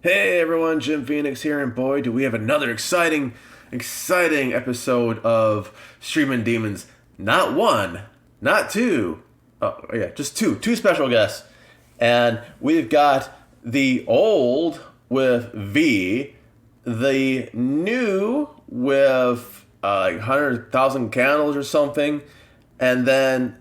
Hey everyone, Jim Phoenix here, and boy, do we have another exciting episode of Streaming Demons. Not one, not two. Oh, yeah, just two special guests. And we've got the old with V, the new with like 100,000 candles or something, and then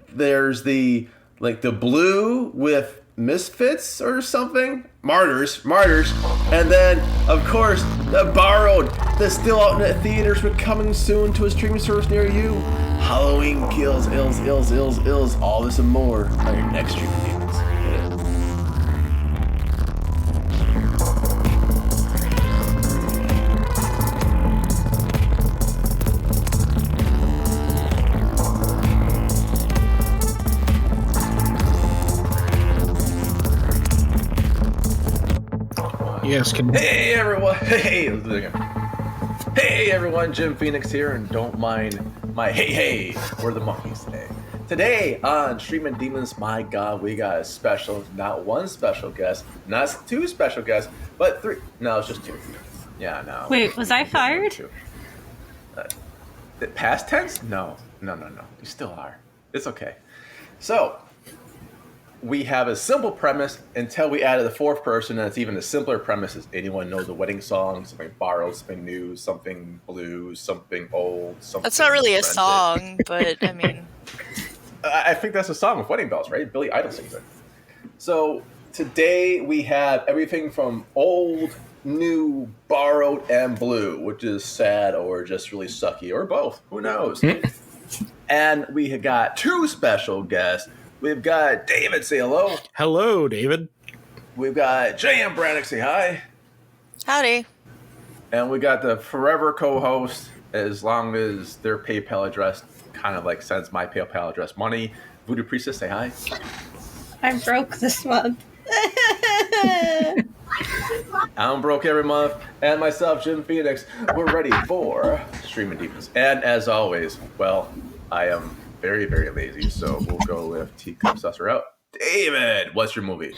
there's the blue with Misfits or something, Martyrs, and then of course the borrowed, that's still out in the theaters but coming soon to a streaming service near you. Halloween Kills, ills, all this and more on your next Streaming Demons. Yes, Hey everyone, Jim Phoenix here, and don't mind my hey, we're the monkeys today. Today on Streaming Demons, my god, we got a special, not one special guest, not two special guests, but three. No, it's just two. Yeah, no. Wait, was I fired? Past tense? No. You still are. It's okay. So, we have a simple premise until we added the fourth person, and it's even a simpler premise. Is anyone know the wedding song? Something borrowed, something new, something blues, something old, something. That's not really a rented. song, but I mean. I think that's a song with wedding bells, right? Billy Idol sings it. So today we have everything from old, new, borrowed, and blue, which is sad or just really sucky, or both. Who knows? And we have got two special guests. We've got David, say hello. Hello, David. We've got J.M. Brannick, say hi. Howdy. And we got the forever co-host, as long as their PayPal address kind of like sends my PayPal address money. Voodoo Priestess, say hi. I'm broke this month. I'm broke every month. And myself, Jim Phoenix. We're ready for Streaming Demons. And as always, well, I am very, very lazy, so we'll go with Teacup Susser out. David, what's your movie?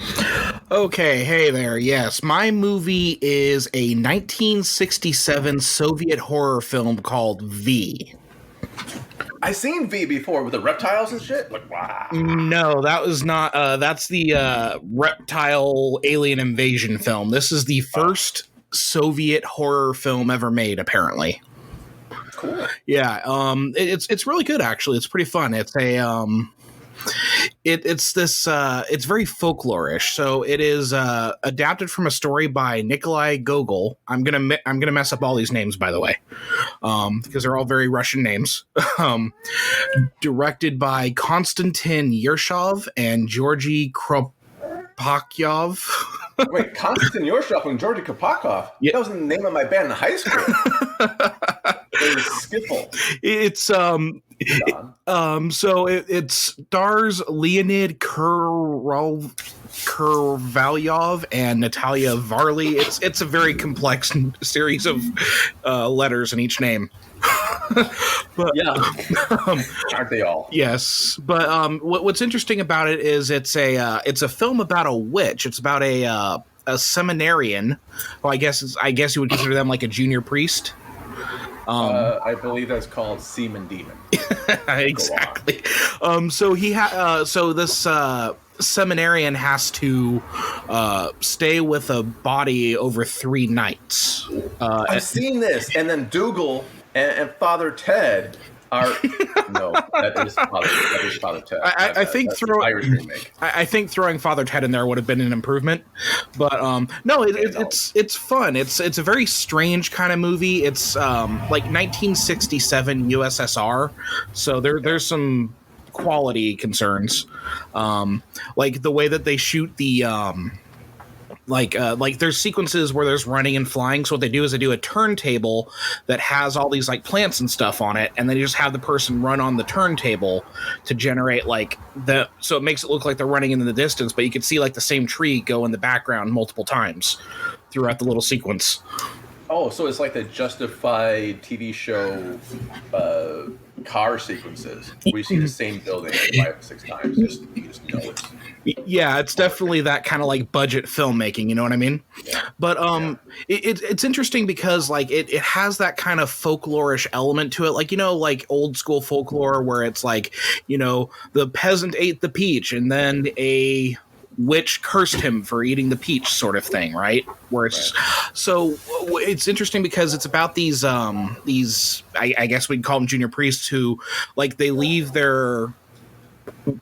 Okay, hey there. Yes, my movie is a 1967 Soviet horror film called V. I seen V before with the reptiles and shit. Like, wow. No, that was not. That's the reptile alien invasion film. This is the first Soviet horror film ever made, apparently. Cool. Yeah, it's really good actually. It's pretty fun. It's a it's very folklorish. So it is adapted from a story by Nikolai Gogol. I'm gonna mess up all these names, by the way, because they're all very Russian names. Directed by Konstantin Yershov and Georgy Kropakyov. Wait, Konstantin Yershov and Georgy Kropakyov? Yeah. That was the name of my band in high school. It was Skiffle. It's so it stars Leonid Kurvalyov and Natalia Varley. It's a very complex series of letters in each name. But yeah, aren't they all? Yes, but what's interesting about it is it's a film about a witch. It's about a seminarian. Well, I guess you would consider them like a junior priest. I believe that's called Seaman Demon. Exactly. So this seminarian has to stay with a body over 3 nights. I've seen this, and then Dougal and Father Ted are no, that is Father Ted. I think Irish remake. I think throwing Father Ted in there would have been an improvement, but no, it's fun. It's a very strange kind of movie. It's like 1967 USSR, so there's some quality concerns, like the way that they shoot the. Like there's sequences where there's running and flying. So what they do is they do a turntable that has all these like plants and stuff on it, and then you just have the person run on the turntable to generate so it makes it look like they're running in the distance, but you can see like the same tree go in the background multiple times throughout the little sequence. Oh, so it's like the Justified TV show car sequences. We see the same building like 5 or 6 times. You just know it's. Yeah, it's definitely that kind of like budget filmmaking. You know what I mean? Yeah. But it's interesting because like it has that kind of folklorish element to it, like, you know, like old school folklore where it's like, you know, the peasant ate the peach and then a witch cursed him for eating the peach, sort of thing, right? Where it's so it's interesting because it's about these I guess we'd call them junior priests who like they leave their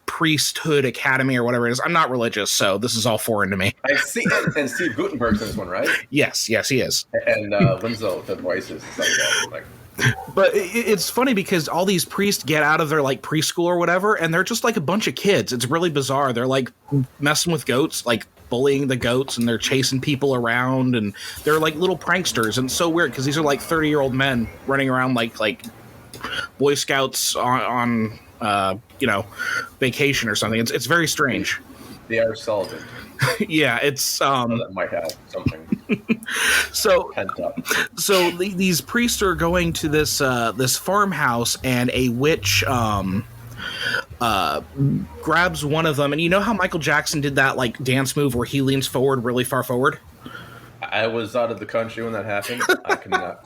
priesthood academy or whatever it is. I'm not religious, so this is all foreign to me. I see, and Steve Guttenberg's in this one, right? Yes, he is. And Winslow, the voices, like But it's funny because all these priests get out of their like preschool or whatever, and they're just like a bunch of kids. It's really bizarre. They're like messing with goats, like bullying the goats, and they're chasing people around, and they're like little pranksters. And it's so weird because these are like 30-year-old men running around like Boy Scouts on you know, vacation or something. It's very strange. they are Sullivan. Yeah, it's That might have something so pent up. so these priests are going to this this farmhouse, and a witch grabs one of them. And you know how Michael Jackson did that like dance move where he leans forward really far forward? I was out of the country when that happened. I cannot.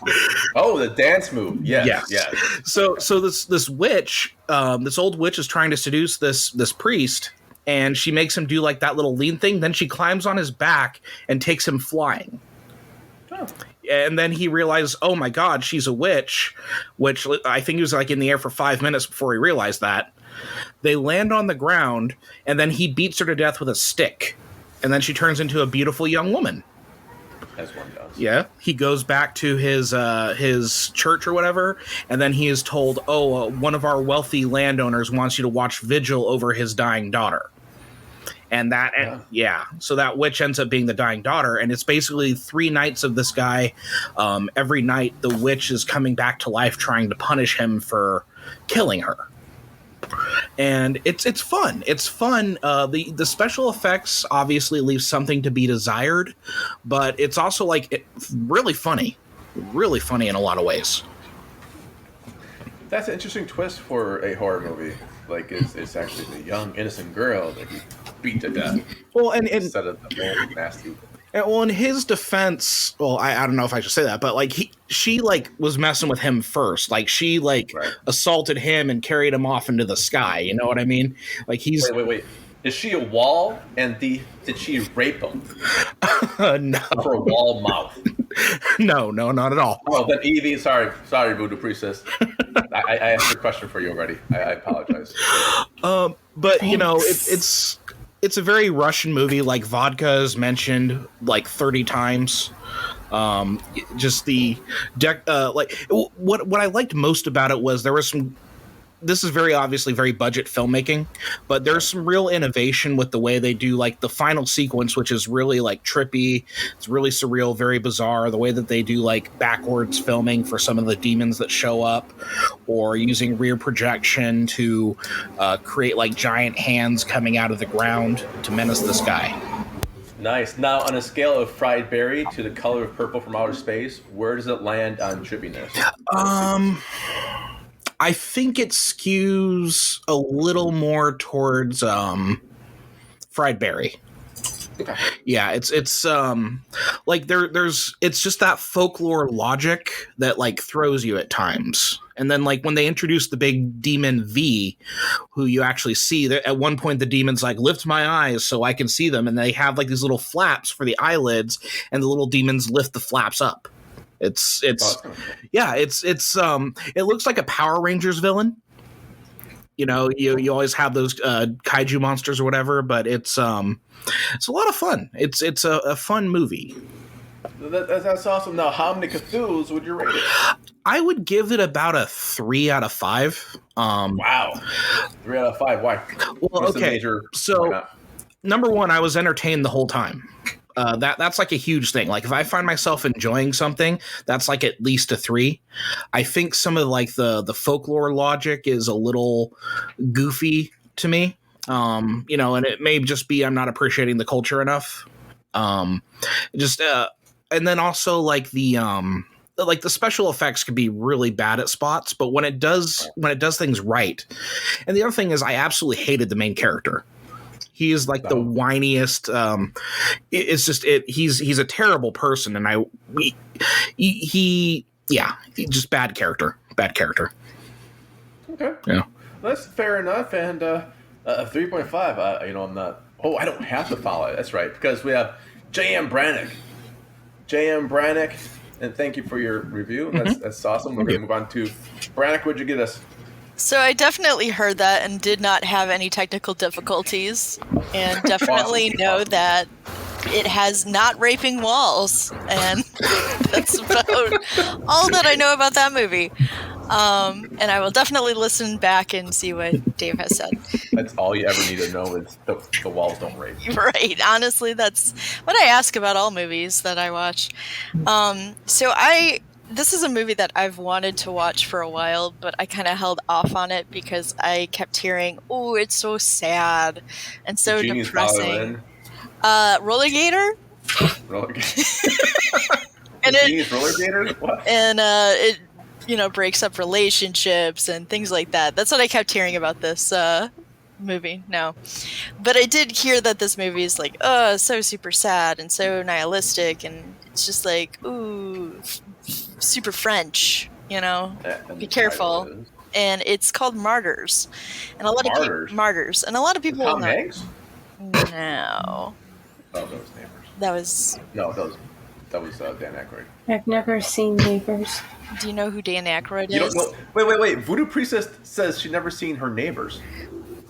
Oh, the dance move. Yes. So this witch, this old witch, is trying to seduce this priest, and she makes him do like that little lean thing. Then she climbs on his back and takes him flying. Oh. And then he realizes, oh my God, she's a witch, which I think he was like in the air for 5 minutes before he realized that. They land on the ground, and then he beats her to death with a stick. And then she turns into a beautiful young woman. As one does. Yeah, he goes back to his church or whatever, and then he is told, one of our wealthy landowners wants you to watch vigil over his dying daughter. And that, so that witch ends up being the dying daughter, and it's basically 3 nights of this guy. Every night, the witch is coming back to life, trying to punish him for killing her. And it's fun. It's fun. The special effects obviously leave something to be desired, but it's also like really funny in a lot of ways. That's an interesting twist for a horror movie. Like, it's actually the young innocent girl that he beat to death. Well, and instead of the old nasty. Well, in his defense, well, I don't know if I should say that, but like she like was messing with him first. Like she assaulted him and carried him off into the sky. You know what I mean? Like he's wait. Is she a wall? And did she rape him? No, for a wall mouth. No, not at all. Well, then Evie, sorry, Voodoo Priestess. I asked a question for you already. I apologize. But you know, it's a very Russian movie. Like vodka is mentioned like 30 times. Just the like what I liked most about it was there was some. This is very obviously very budget filmmaking, but there's some real innovation with the way they do like the final sequence, which is really like trippy. It's really surreal, very bizarre. The way that they do like backwards filming for some of the demons that show up, or using rear projection to create like giant hands coming out of the ground to menace this guy. Nice. Now, on a scale of fried berry to the color of purple from outer space, where does it land on trippiness? I think it skews a little more towards fried berry. Okay. Yeah, it's like there's it's just that folklore logic that like throws you at times. And then like when they introduce the big demon V, who you actually see that at one point the demon's like, lift my eyes so I can see them, and they have like these little flaps for the eyelids, and the little demons lift the flaps up. It's it looks like a Power Rangers villain. You know, you always have those kaiju monsters or whatever, but it's a lot of fun. It's a fun movie. That's awesome. Now, how many Cthulhus would you rate it? I would give it about a 3 out of 5. Wow, 3 out of 5. Why? Well, okay. So, number one, I was entertained the whole time. That's like a huge thing. Like if I find myself enjoying something, that's like at least a 3. I think some of like the folklore logic is a little goofy to me. You know, and it may just be I'm not appreciating the culture enough. And then also like the special effects can be really bad at spots, but when it does things right. And the other thing is I absolutely hated the main character. He is like the whiniest. It's just it. He's a terrible person, and he just bad character. Bad character. Okay. Yeah. That's fair enough. And 3.5. I'm not. Oh, I don't have to follow it. That's right, because we have J.M. Brannick. J.M. Brannick, and thank you for your review. That's awesome. We're going to move on to Brannick. What'd you get us? So I definitely heard that and did not have any technical difficulties, and definitely know that it has not raping walls, and that's about all that I know about that movie. And I will definitely listen back and see what Dave has said. That's all you ever need to know is the walls don't rape. Right. Honestly, that's what I ask about all movies that I watch. This is a movie that I've wanted to watch for a while, but I kind of held off on it because I kept hearing, "Oh, it's so sad and so depressing." Roller Gator. Roller Gator. And Roller Gator. What? And it breaks up relationships and things like that. That's what I kept hearing about this movie. No, but I did hear that this movie is like, so super sad and so nihilistic, and it's just like, ooh, super French, be careful. And it's called Martyrs, and a lot of people Martyrs, and a lot of people Tom Hanks? No. Oh, that was Neighbors. That was Dan Aykroyd. I've never seen Neighbors. Do you know who Dan Aykroyd is? You don't know? Wait. Voodoo Priestess says she's never seen her neighbors.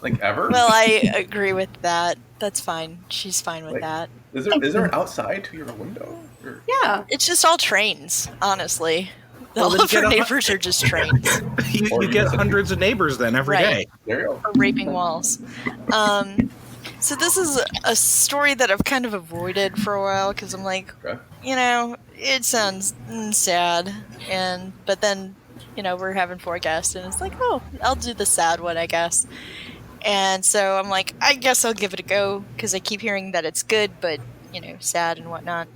Like, ever? Well, I agree with that. That's fine. She's fine with that. Is there an outside to your window? Or? Yeah. It's just all trains, honestly. All of her neighbors are just trains. you get hundreds of neighbors then every day. There you go. Or raping walls. So this is a story that I've kind of avoided for a while because I'm like, it sounds sad. But then, we're having 4 guests and it's like, oh, I'll do the sad one, I guess. And so I'm like, I guess I'll give it a go because I keep hearing that it's good, but, sad and whatnot.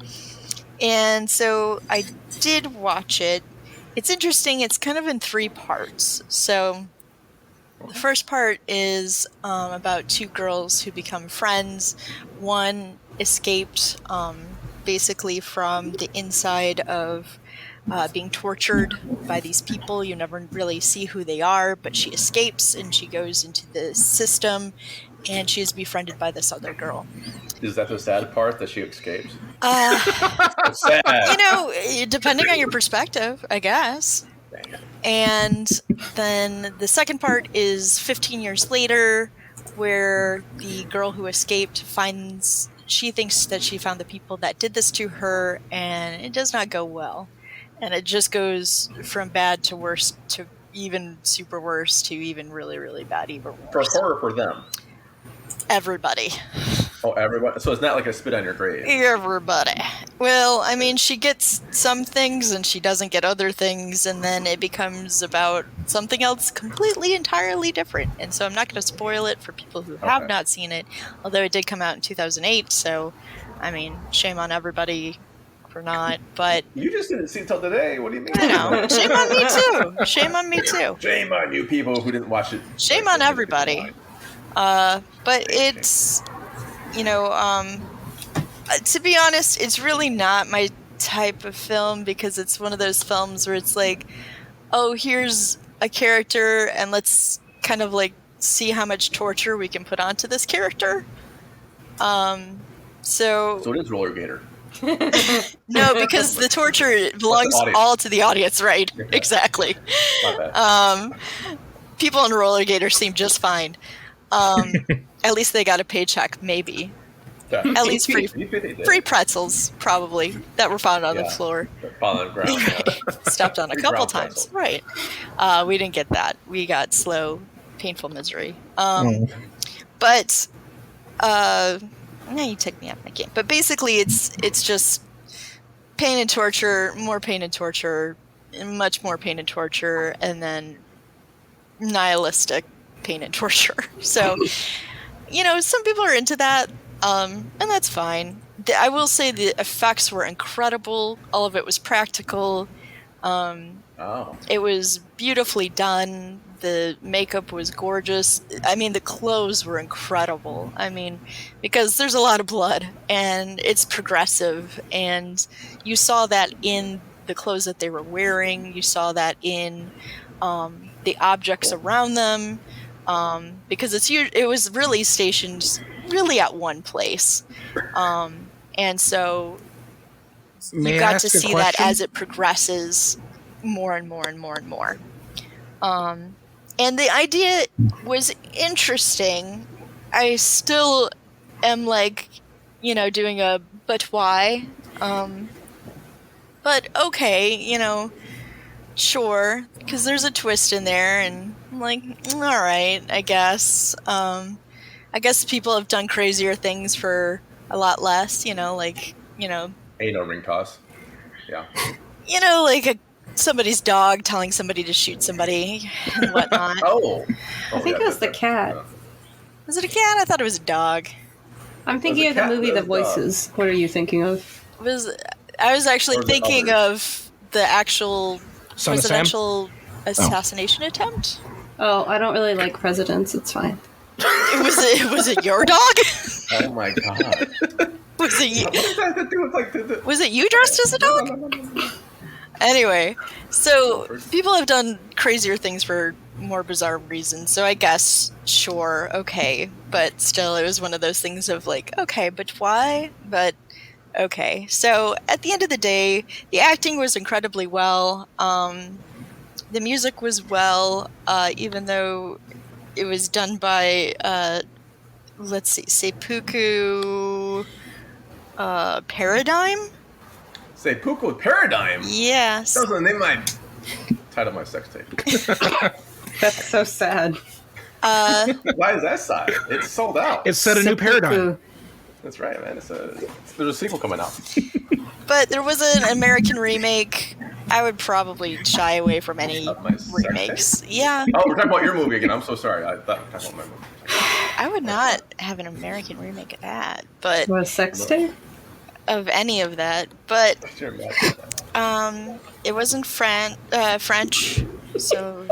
And so I did watch it. It's interesting. It's kind of in 3 parts. So the first part is about 2 girls who become friends. One escaped basically from the inside of being tortured by these people. You never really see who they are, but she escapes and she goes into the system and she is befriended by this other girl. Is that the sad part, that she escapes? Sad. Depending on your perspective, I guess. And then the second part is 15 years later, where the girl who escaped she thinks that she found the people that did this to her, and it does not go well. And it just goes from bad to worse to even super worse to even really, really bad, even worse. For her or for them? Everybody. Oh, everybody. So it's not like a spit on your grave. Everybody. Well, I mean, she gets some things and she doesn't get other things, and then it becomes about something else completely, entirely different. And so I'm not going to spoil it for people who have not seen it, although it did come out in 2008, so, I mean, shame on everybody for not, but... You just didn't see it till today. What do you mean? I know. Shame on me, too. Shame on me, too. Shame on you people who didn't watch it. Shame on everybody. But it's... to be honest, it's really not my type of film because it's one of those films where it's like, oh, here's a character and let's kind of like see how much torture we can put onto this character. So it is Roller Gator. No, because the torture belongs all to the audience, right? Yeah. Exactly. My bad. People in Roller Gator seem just fine. At least they got a paycheck, maybe. Yeah. At least free pretzels, probably, that were found on the floor. Found on the ground, yeah. Stepped on a couple times. Right. We didn't get that. We got slow, painful misery. But, now you took me off my game. But basically, it's just pain and torture, more pain and torture, much more pain and torture, and then nihilistic pain and torture. So, some people are into that, and that's fine. I will say the effects were incredible. All of it was practical. It was beautifully done. The makeup was gorgeous. I mean, the clothes were incredible. I mean, because there's a lot of blood and it's progressive, and you saw that in the clothes that they were wearing. You saw that in the objects around them, because it was really stationed really at one place, and so you got to see that as it progresses more and more and more and more. And the idea was interesting. I still am like, doing a but why? But okay, sure, because there's a twist in there, and I'm like, all right, I guess. I guess people have done crazier things for a lot less, Anal ring toss. Yeah. Like somebody's dog telling somebody to shoot somebody and whatnot. I think it was the cat. Was it a cat? I thought it was a dog. I'm thinking of the movie The Voices. What are you thinking of? I was actually thinking of the actual Son presidential assassination attempt. Oh, I don't really like presidents. It's fine. Was it your dog? Oh my god. Was it you? What does that have to do with like Was it you dressed as a dog? Anyway, so people have done crazier things for more bizarre reasons, so I guess, sure, okay. But still, it was one of those things of like, okay, but why? But okay. So at the end of the day, the acting was incredibly well. The music was well, even though it was done by, let's see, Seppuku Paradigm? Seppuku Paradigm? Yes. That was the name of my title of my sex tape. That's so sad. Why is that sad? It's sold out. It set a new paradigm. That's right, man. There's a sequel coming out. But there was an American remake. I would probably shy away from any remakes. Yeah. Oh, we're talking about your movie again. I'm so sorry. I thought we were talking about my movie. I would not have an American remake of that, but What, a sex tape? of any of that. But it wasn't French, so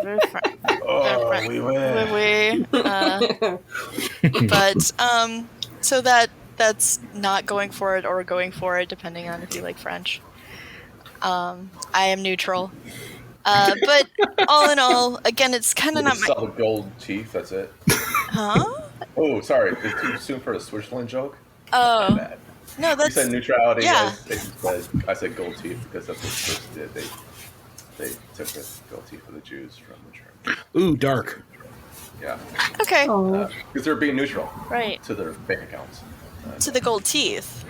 we win. But so that's not going for it or going for it, depending on if you like French. I am neutral. But all in all, again, it's kind of not my... Solid gold teeth, that's it. Huh? Oh, sorry. Is it too soon for a Switzerland joke? Oh. My bad. No, that's... You said neutrality. Yeah. I said gold teeth because that's what the Swiss did. They took the gold teeth of the Jews from the church. Ooh, dark. Yeah. Okay. Because they're being neutral. Right. To their bank accounts. To the gold teeth.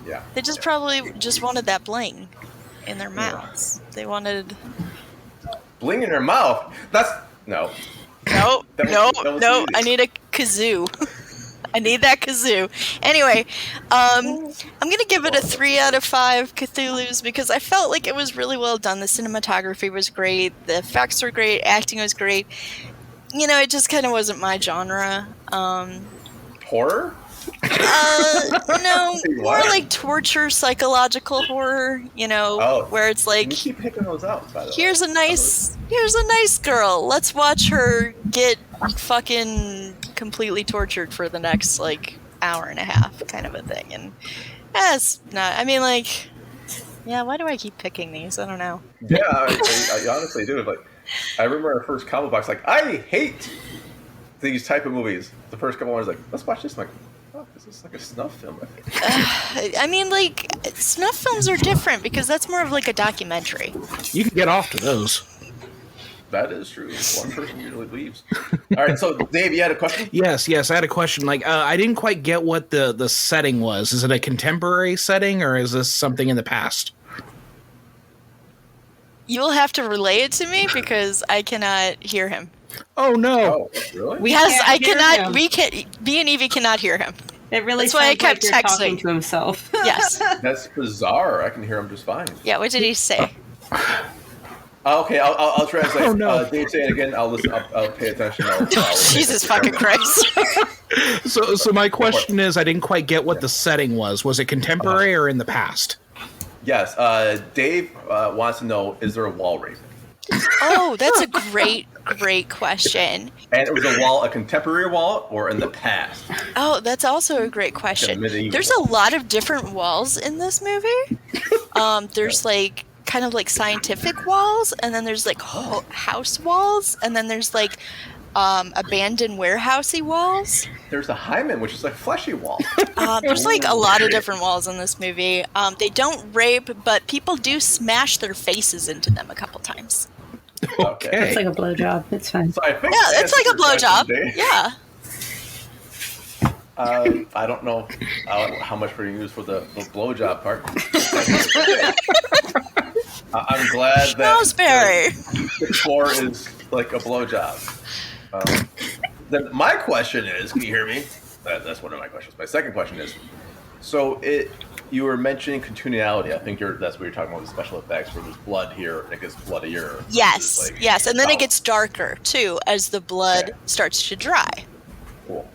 Yeah. They just probably just wanted that bling in their mouths. They wanted... Bling in their mouth? That's... No. No. That was I need a kazoo. I need that kazoo. Anyway, I'm going to give it a 3 out of 5 Cthulhu's because I felt like it was really well done. The cinematography was great. The effects were great. Acting was great. It just kind of wasn't my genre. Horror? No, more like torture, psychological horror, where it's like, you keep picking those out, by the way. here's a nice girl. Let's watch her get fucking completely tortured for the next hour and a half, kind of a thing. And that's not. I mean, why do I keep picking these? I don't know. Yeah, I honestly do. But I remember our first combo box. I hate these type of movies. The first couple ones, let's watch this. I'm like, oh, this is like a snuff film. I mean, snuff films are different because that's more of a documentary. You can get off to those. That is true. One person usually leaves. All right, so Dave, you had a question? Yes, I had a question. I didn't quite get what the setting was. Is it a contemporary setting or is this something in the past? You'll have to relay it to me because I cannot hear him. Oh no! Oh, really? Me and Evie cannot hear him. It really That's why I sounds kept like you're texting talking to himself. Yes. That's bizarre. I can hear him just fine. Yeah. What did he say? Okay, I'll translate. Oh, no. Dave, say it again. I'll listen. I'll pay attention. Jesus fucking Christ. So my question is, I didn't quite get what the setting was. Was it contemporary or in the past? Yes. Dave wants to know: is there a wall rape? Oh, that's a great question. And it was a contemporary wall, or in the past? Oh, that's also a great question. There's a lot of different walls in this movie. There's like kind of like scientific walls, and then there's like house walls, and then there's like abandoned warehousey walls. There's a hymen, which is like fleshy wall. There's like a lot of different walls in this movie. They don't rape, but people do smash their faces into them a couple times. Okay. It's like a blowjob. It's fine. So I think it's like a blowjob. Yeah. I don't know how much we're going to use for the blowjob part. I'm glad that the core is like a blowjob. Then my question is, can you hear me? That's one of my questions. My second question is, so you were mentioning continuality. I think that's what you're talking about with special effects, where there's blood here and it gets bloodier. Yes, yes, and then it gets darker too as the blood starts to dry. Cool.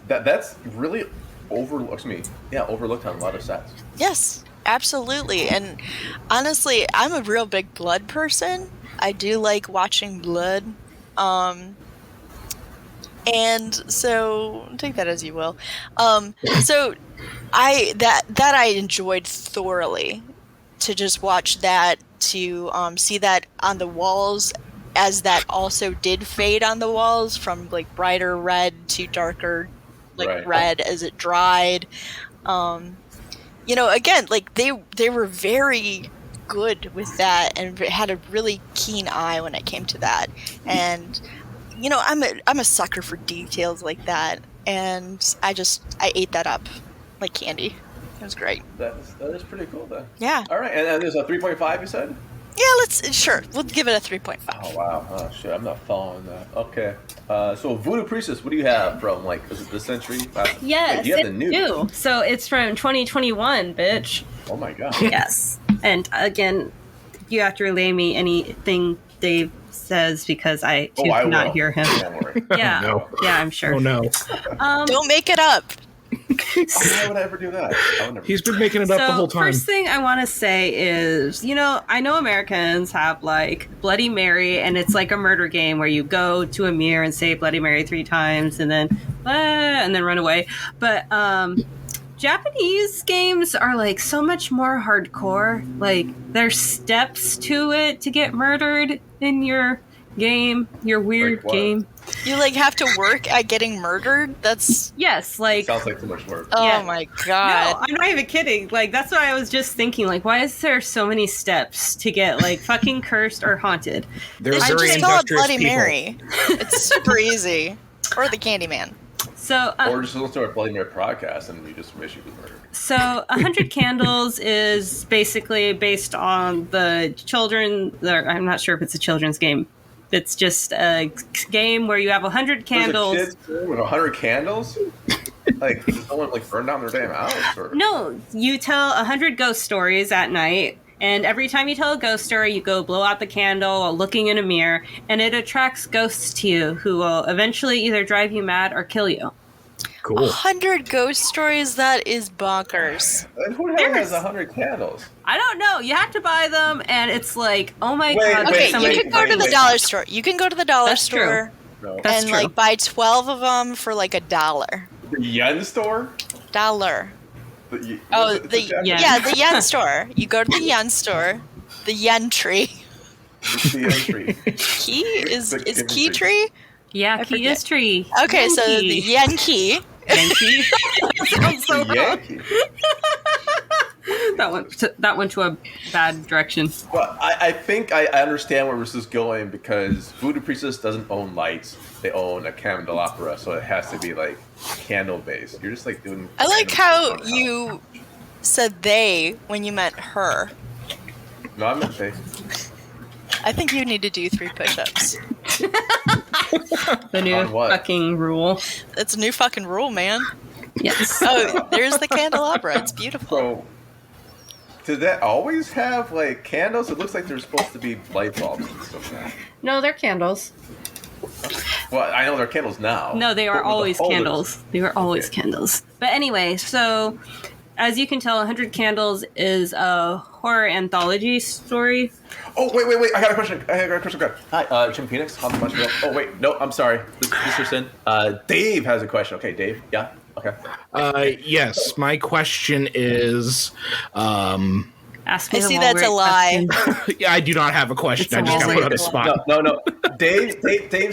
That's really overlooked on a lot of sets. Yes, absolutely. And honestly, I'm a real big blood person. I do like watching blood. And so take that as you will. So I enjoyed thoroughly to just watch that, to see that on the walls, as that also did fade on the walls from like brighter red to darker red as it dried. Again, like they were very good with that and had a really keen eye when it came to that. And I'm a sucker for details like that, and I ate that up like candy. It was great. That is pretty cool then. Yeah. All right, and there's a 3.5 you said? Yeah, we'll give it a 3.5. Oh wow, oh shit, I'm not following that. Okay, so Voodoo Priestess, what do you have from is it this century? Yes, you have the new. So it's from 2021, bitch. Oh my god. Yes, and again, you have to relay me anything Dave says because I cannot hear him. Don't worry. Yeah, no. Yeah, I'm sure. Oh no. Don't make it up. Why would I ever do that? He's been making it up the whole time. First thing I want to say is, I know Americans have like Bloody Mary, and it's like a murder game where you go to a mirror and say Bloody Mary 3 times and then run away. But Japanese games are like so much more hardcore. Like there's steps to it to get murdered in your game, your weird game. You like have to work at getting murdered? Yes, like sounds like too much work. Oh my god. No, I'm not even kidding. Like that's what I was just thinking. Like, why is there so many steps to get like fucking cursed or haunted? They're I very just call it industrious Bloody people. Mary. It's super easy. Or the Candyman. So, or just listen to our Bloody Mary podcast and we just wish you was murdered. So, 100 Candles is basically based on the children. I'm not sure if it's a children's game. It's just a game where you have 100 candles. There's a kid with 100 candles? Like, someone like burned down their damn house? Or? No, you tell 100 ghost stories at night. And every time you tell a ghost story, you go blow out the candle while looking in a mirror, and it attracts ghosts to you who will eventually either drive you mad or kill you. Cool. 100 ghost stories? That is bonkers. And who the hell has 100 candles? I don't know. You have to buy them, and it's like, oh my god. Okay, you can go to the dollar store. You can go to the dollar store and like buy 12 of them for like $1. The yen store? Dollar. The yen. The yen store. You go to the yen store. The yen tree. The yen tree. Key is key tree? Yeah, key is tree. Okay, Yankee. so the yen key. Yankee. Sounds so wrong. That went to a bad direction. Well, I think I understand where this is going because Voodoo Priestess doesn't own lights. They own a candelabra, so it has to be like candle based. You're just like doing. I like how you said they when you meant her. No, I meant they. I think you need to do 3 push-ups. The new fucking rule. It's a new fucking rule, man. Yes. Oh, there's the candelabra. It's beautiful. So, did that always have like candles? It looks like they're supposed to be light bulbs and stuff now. No, they're candles. Well, I know they're candles now. No, they are always candles. They were always candles. But anyway, so as you can tell, 100 Candles is a horror anthology story. Oh, wait. I got a question. Good. Hi, Jim Phoenix. How much? Oh, wait. No, I'm sorry. Mr. Sin. Dave has a question. Okay, Dave. Yeah. Okay. Yes, my question is... Ask me I the see that's a lie. yeah, I do not have a question. I just got put on the spot. No. Dave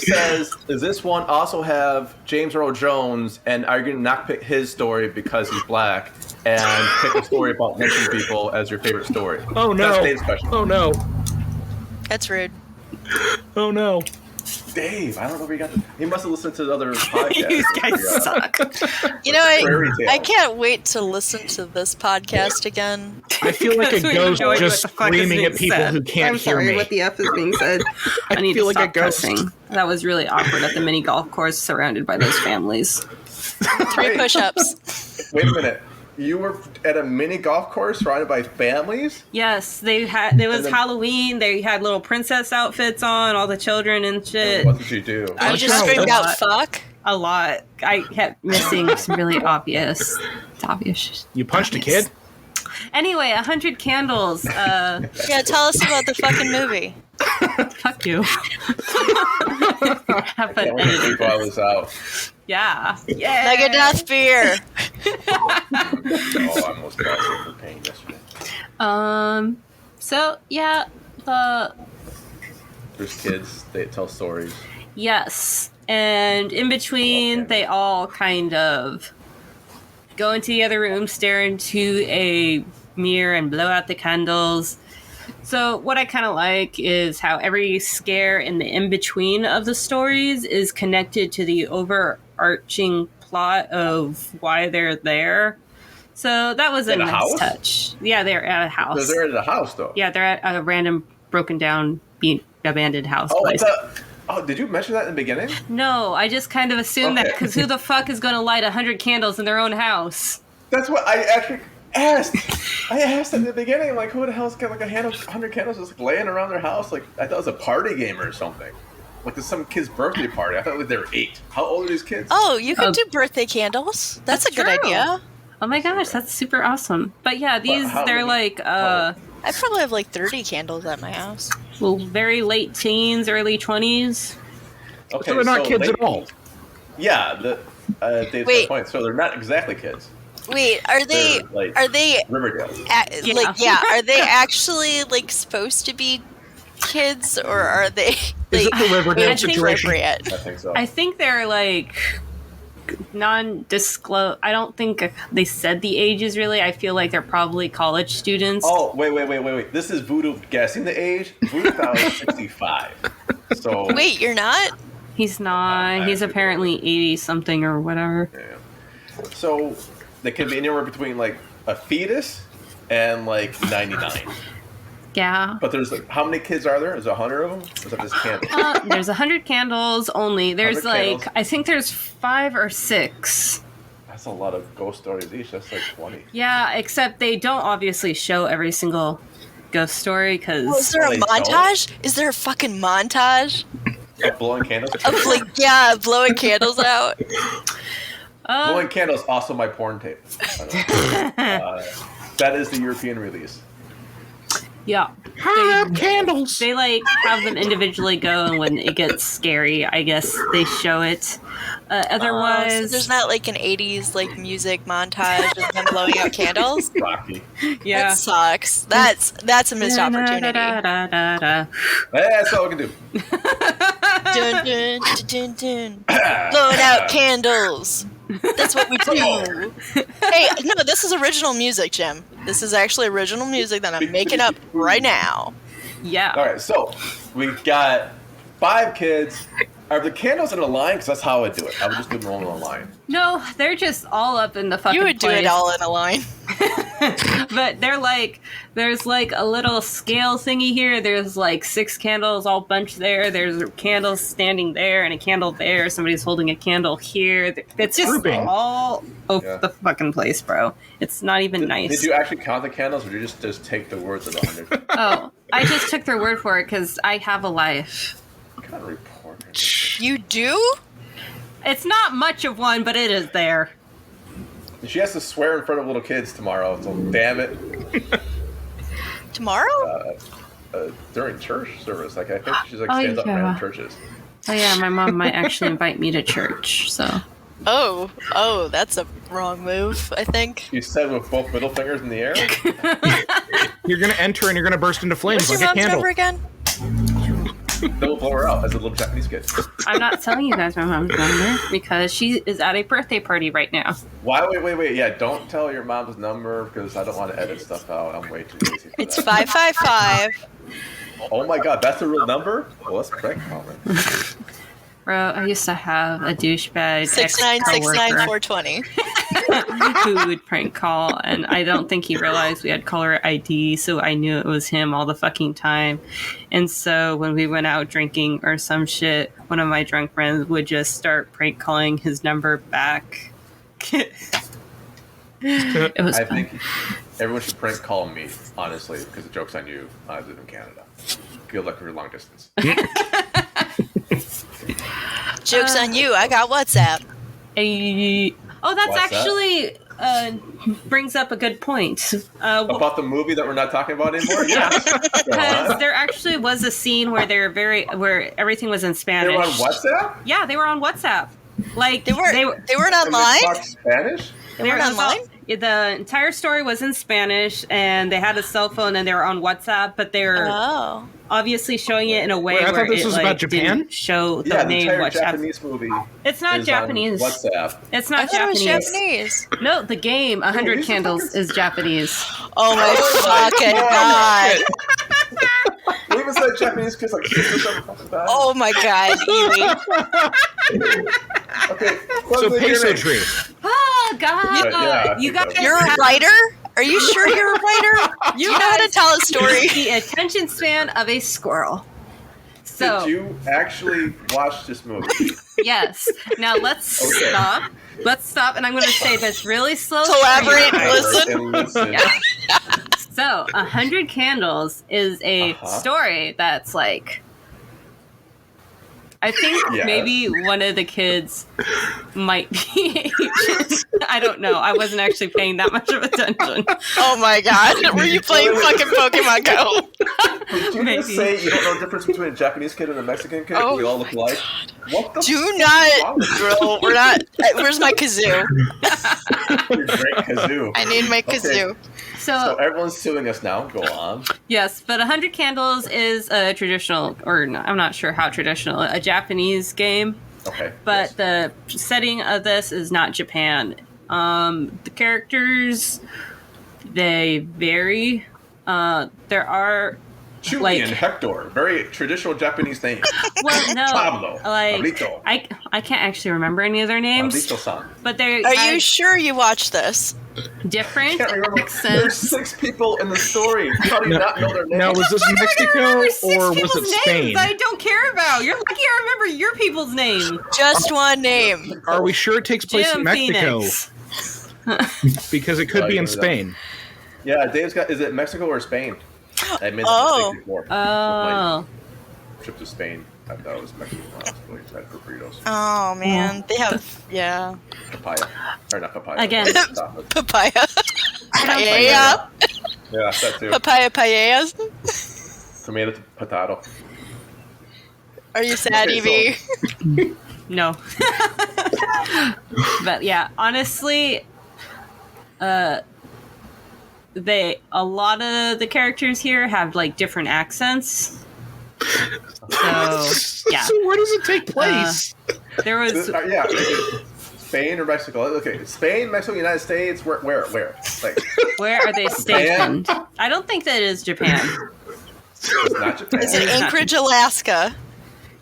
says, does this one also have James Earl Jones, and are you going to not pick his story because he's black and pick a story about lynching people as your favorite story? Oh, no. That's Dave's question. Oh, no. That's rude. Oh, no. Dave, I don't know where you got this. He must have listened to the other podcast. You guys suck. You know, I can't wait to listen to this podcast again. I feel like a ghost just screaming at people who can't hear me. What the F is being said. I need feel to like stop a ghost. cussing. That was really awkward at the mini golf course surrounded by those families. 3 push-ups. Wait a minute. You were at a mini golf course surrounded by families? Yes, there was Halloween. They had little princess outfits on, all the children and shit. What did you do? I just screamed out "fuck." A lot. I kept missing some really obvious. It's obvious. You punched a kid? Anyway, 100 Candles. Yeah, tell us about the fucking movie. Fuck you. Have fun I editing. I was out. Yeah. Yeah. Megadeth beer. Oh, I almost got sick for pain yesterday. So yeah, There's kids. They tell stories. yes, and in between, they all kind of go into the other room, stare into a mirror, and blow out the candles. So what I kind of like is how every scare in the in-between of the stories is connected to the overarching plot of why they're there. So that was a nice house? touch. Yeah, they're at a house. Because they're at a house, though. Yeah, they're at a random broken down, abandoned house place. Did you mention that in the beginning? No, I just kind of assumed that Okay. because who the fuck is going to light 100 candles in their own house? That's what I actually asked. I asked in the beginning, like, who the hell's got like 100 candles just like, laying around their house? Like, I thought it was a party game or something. Like, it's some kid's birthday party. I thought like, they were 8. How old are these kids? Oh, you could do birthday candles. That's a good true. idea. Oh my gosh, that's super awesome. But yeah, these, how they're many- like, I probably have like 30 candles at my house. well, very late teens, early 20s. Okay, So they're not kids at all. Yeah, Dave's Wait. point. So they're not exactly kids. Wait, are they They're, like, are they Riverdale. are they actually like supposed to be kids, or are they Is like it the Riverdale I think- situation? inappropriate? I think so. I think they're like non-disclosed. I don't think they said the ages really. I feel like they're probably college students. Oh, wait. This is Voodoo guessing the age. Voodoo thought it was 65. So Wait, you're not? He's not. He's apparently 80 something or whatever. Yeah. So they can be anywhere between like a fetus and like 99. Yeah. But there's like, how many kids are there? Is there 100 of them? Or is that just candles? There's 100 candles only. There's 100 like, candles. I think there's 5 or 6. That's a lot of ghost stories each. That's like 20. Yeah, except they don't obviously show every single ghost story Is because there a they don't? montage? Is there a fucking montage Of blowing candles. of like blowing candles out? Blowing candles also my porn tape. by the way. That is the European release. yeah, Have candles. they like have them individually go, and when it gets scary, I guess they show it. So Otherwise, there's not like an 80s like music montage of them blowing out candles. Rocky. yeah. That sucks. That's a missed opportunity. Da-da-da-da-da-da. That's all we can do. Dun, dun, dun, dun, dun. Blowing out candles. That's what we do. Hey, no, this is original music, Jim. This is actually original music that I'm making up right now. Yeah. All right, so we've got 5 kids. Are the candles in a line? Because that's how I would do it. I would just do them all in a line. No, they're just all up in the fucking You would do place. it all in a line. But they're like, there's like a little scale thingy here. There's like 6 candles all bunched there. There's candles standing there and a candle there. Somebody's holding a candle here. It's just Grouping. all over Yeah. the fucking place, bro. It's not even nice. Did you actually count the candles, or did you just take the words of the 100? Oh, I just took their word for it because I have a life. What kind of report? You do? It's not much of one, but it is there. She has to swear in front of little kids tomorrow, so damn it. Tomorrow? During church service. Like, I think she's like stands up around churches. Oh yeah, my mom might actually invite me to church, so. Oh, that's a wrong move, I think. You said with both middle fingers in the air? You're gonna enter and you're gonna burst into flames What's like your a mom's candle. number again? Then we'll blow her out as a little Japanese kid. I'm not telling you guys my mom's number because she is at a birthday party right now. Why? Wait. Yeah, don't tell your mom's number because I don't want to edit stuff out. I'm way too lazy for It's that. 555. Oh my god, that's a real number? Well, let's prank call it. Bro, I used to have a douchebag 6969420. who would prank call, and I don't think he realized we had caller ID, so I knew it was him all the fucking time. And so when we went out drinking or some shit, one of my drunk friends would just start prank calling his number back. It was I fun. think everyone should prank call me, honestly, because the joke's on you. I live in Canada. Good luck with your long distance. Joke's on you. I got WhatsApp. Oh, that's What's that? actually brings up a good point. About the movie that we're not talking about anymore? Yeah, Go because on. there actually was a scene where where everything was in They Spanish. were on WhatsApp? Yeah, they were on WhatsApp. Like They weren't And they online? talk Spanish? They weren't online? The entire story was in Spanish, and they had a cell phone, and they were on WhatsApp, but they were Oh. obviously showing it in a way Wait, I where thought this it was like, about Japan? didn't show the Yeah, the name entire WhatsApp. Japanese movie. It's not is Japanese. On WhatsApp. It's I not thought Japanese. it was Japanese. No, the game 100 these are Candles fucking- is Japanese. Oh my Oh my fucking God. god. We even said Japanese kids like 6 or 7 fucking times. Oh my god, Evie. Okay. So what's peso the tree. Oh God! Yeah, you I guys, think You're a writer? Are you sure you're a writer? You know how to tell a story. the attention span of a squirrel. So Did you actually watch this movie? yes. Now let's Okay. stop. Let's stop, and I'm going to say this really slowly. Collaborate. And listen. Yeah. So, 100 Candles is a Uh-huh. story that's like, I think Yes. maybe one of the kids might be Asian. I don't know. I wasn't actually paying that much of attention. Oh my god. Were you playing fucking Pokemon Go? Did you Maybe. just say you don't know the difference between a Japanese kid and a Mexican kid? 'Cause Oh we all look alike. What the Do fuck is not wrong with you? drill. We're not. Where's my kazoo? Your great kazoo. I need my kazoo. So everyone's suing us now. Go on. Yes, but 100 Candles is a traditional, or no, I'm not sure how traditional, a Japanese game. Okay. But yes. the setting of this is not Japan. The characters, they vary. There are Chewy like- and Hector, very traditional Japanese names. well, no, Pablo, like Pablito. I can't actually remember any of their names, Pablito-san. but they're Are you sure you watched this? different Can't remember. There's accents. 6 people in the story. How do you not know their names? Now, was this Mexico Remember 6 or was people's it names Spain? that I don't care about. You're lucky I remember your people's name. Just one name. Are we sure it takes place Jim in Mexico? Phoenix. Because it could Oh, be you in know that. Spain. Yeah, Dave's got. Is it Mexico or Spain? I made that Oh. mistake before. Oh, My trip to Spain. I thought it was Mexico. Honestly, I had for burritos. Oh man, they have Papaya. Or not papaya. Again. Stop it. papaya, paella, Yeah, that too. papaya paellas. Tomato to potato. Are you sad, Okay, Evie? no. But yeah, honestly, a lot of the characters here have like different accents. So yeah, So where does it take place? there was Yeah. Spain or Mexico? Okay, Spain, Mexico, United States. Where? Like, where are they stationed? I don't think that is Japan. it's not Japan. Is it It's not Anchorage, Alaska?